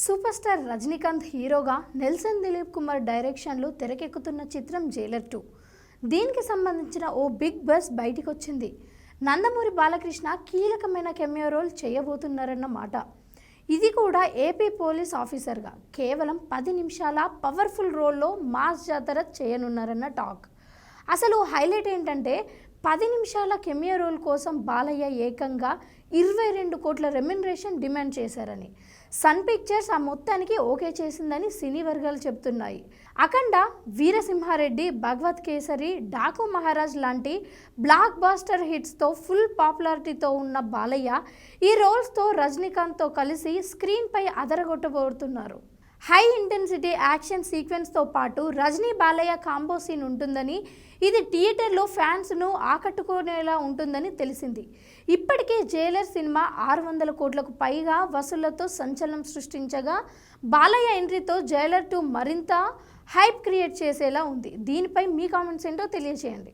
Super star Rajinikanth హీరోగా Nelson Dilip Kumar డైరెక్షన్లో తెరకెక్కుతున్న చిత్రం జైలర్ 2. దీనికి సంబంధించిన ఓ బిగ్ బస్ బయటికి వచ్చింది. నందమూరి బాలకృష్ణ కీలకమైన కెమియో రోల్ చేయబోతున్నారన్న మాట. ఇది కూడా ఏపీ పోలీస్ ఆఫీసర్గా కేవలం 10 నిమిషాల పవర్ఫుల్ రోల్లో మాస్ జాతర చేయనున్నారన్న టాక్. అసలు హైలైట్ ఏంటంటే 10 నిమిషాల కెమియో రోల్ కోసం బాలయ్య ఏకంగా 22 కోట్ల రెమ్యునరేషన్ డిమాండ్ చేశారని, సన్ పిక్చర్స్ ఆ మొత్తానికి ఓకే చేసిందని సినీ వర్గాలు చెప్తున్నాయి. అఖండ, వీరసింహారెడ్డి, భగవత్ కేసరి, డాకు మహారాజ్ లాంటి బ్లాక్ బాస్టర్ హిట్స్తో ఫుల్ పాపులారిటీతో ఉన్న బాలయ్య ఈ రోల్స్తో రజనీకాంత్తో కలిసి స్క్రీన్పై అదరగొట్టబోతున్నారు. హై ఇంటెన్సిటీ యాక్షన్ సీక్వెన్స్తో పాటు రజనీ బాలయ్య కాంబో సీన్ ఉంటుందని, ఇది థియేటర్లో ఫ్యాన్స్ను ఆకట్టుకునేలా ఉంటుందని తెలిసింది. ఇప్పటికే జైలర్ సినిమా 600 కోట్లకు పైగా వసూళ్లతో సంచలనం సృష్టించగా, బాలయ్య ఎంట్రీతో జైలర్ 2 మరింత హైప్ క్రియేట్ చేసేలా ఉంది. దీనిపై మీ కామెంట్స్ ఏంటో తెలియజేయండి.